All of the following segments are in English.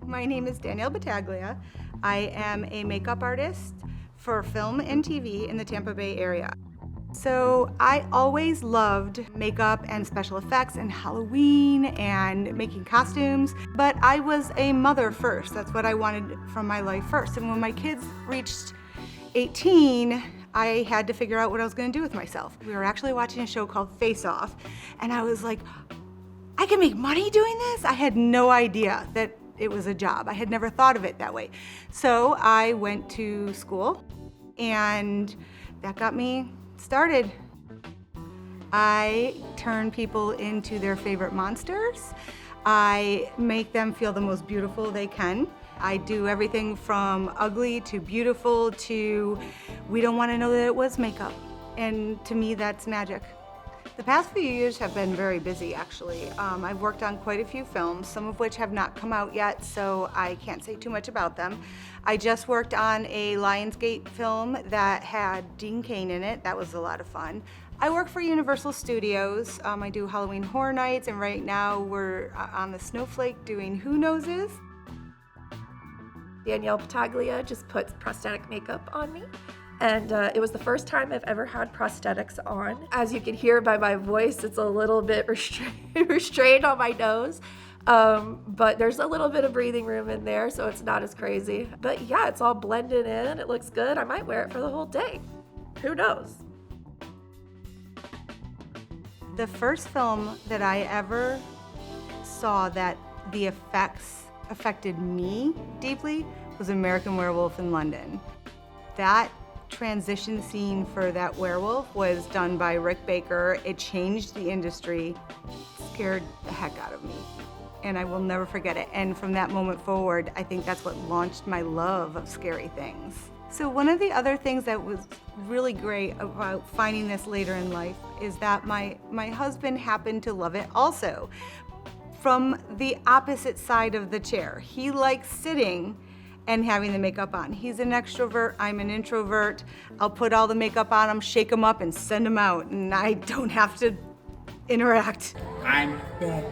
My name is Danielle Battaglia. I am a makeup artist for film and TV in the Tampa Bay area. So I always loved makeup and special effects and Halloween and making costumes, but I was a mother first. That's what I wanted from my life first. And when my kids reached 18, I had to figure out what I was going to do with myself. We were actually watching a show called Face Off, and I was like, I can make money doing this? I had no idea that it was a job. I had never thought of it that way. So I went to school, and that got me started. I turn people into their favorite monsters. I make them feel the most beautiful they can. I do everything from ugly to beautiful to we don't want to know that it was makeup. And to me, that's magic. The past few years have been very busy, actually. I've worked on quite a few films, some of which have not come out yet, so I can't say too much about them. I just worked on a Lionsgate film that had Dean Cain in it. That was a lot of fun. I work for Universal Studios. I do Halloween Horror Nights, and right now we're on the Snowflake doing Who Noses. Danielle Battaglia just puts prosthetic makeup on me. And it was the first time I've ever had prosthetics on. As you can hear by my voice, it's a little bit restrained on my nose. But there's a little bit of breathing room in there, so it's not as crazy. But yeah, it's all blended in. It looks good. I might wear it for the whole day. Who knows? The first film that I ever saw that the effects affected me deeply was American Werewolf in London. That transition scene for that werewolf was done by Rick Baker. It changed the industry, scared the heck out of me, and I will never forget it. And from that moment forward, I think that's what launched my love of scary things. So one of the other things that was really great about finding this later in life is that my husband happened to love it also. From the opposite side of the chair. He likes sitting and having the makeup on. He's an extrovert, I'm an introvert. I'll put all the makeup on him, shake him up, and send him out, and I don't have to interact. I'm the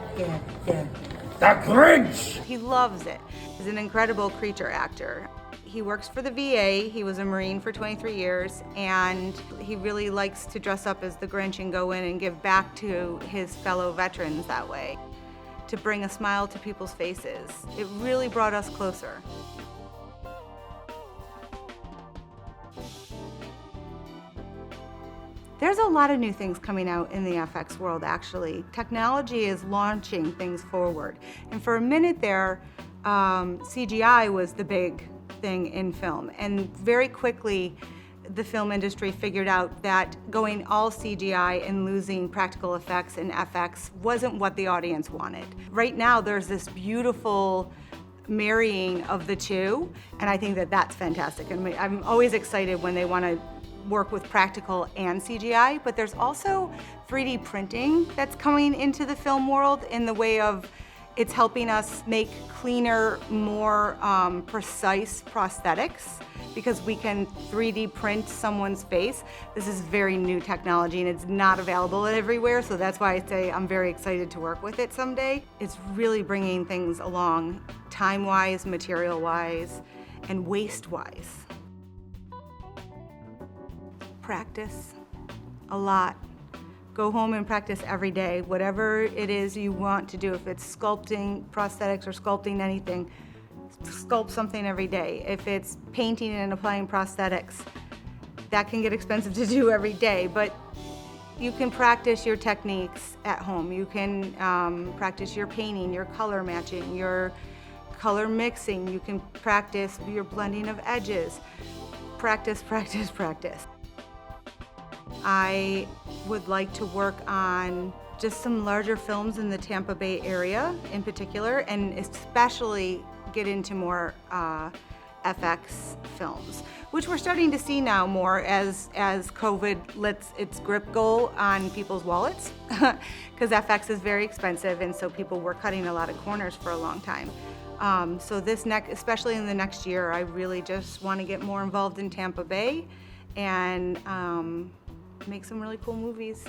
Grinch! He loves it. He's an incredible creature actor. He works for the VA, he was a Marine for 23 years, and he really likes to dress up as the Grinch and go in and give back to his fellow veterans that way, to bring a smile to people's faces. It really brought us closer. There's a lot of new things coming out in the FX world, actually. Technology is launching things forward. And for a minute there, CGI was the big thing in film. And very quickly, the film industry figured out that going all CGI and losing practical effects and FX wasn't what the audience wanted. Right now, there's this beautiful marrying of the two, and I think that that's fantastic. And I'm always excited when they want to work with practical and CGI, but there's also 3D printing that's coming into the film world in the way of it's helping us make cleaner, more precise prosthetics because we can 3D print someone's face. This is very new technology and it's not available everywhere, so that's why I say I'm very excited to work with it someday. It's really bringing things along time-wise, material-wise, and waste-wise. Practice a lot. Go home and practice every day, whatever it is you want to do. If it's sculpting prosthetics or sculpting anything, sculpt something every day. If it's painting and applying prosthetics, that can get expensive to do every day, but you can practice your techniques at home. You can practice your painting, your color matching, your color mixing. You can practice your blending of edges. Practice, practice, practice. I would like to work on just some larger films in the Tampa Bay area in particular, and especially get into more FX films, which we're starting to see now more as COVID lets its grip go on people's wallets, because FX is very expensive, and so people were cutting a lot of corners for a long time. So especially in the next year, I really just want to get more involved in Tampa Bay and make some really cool movies.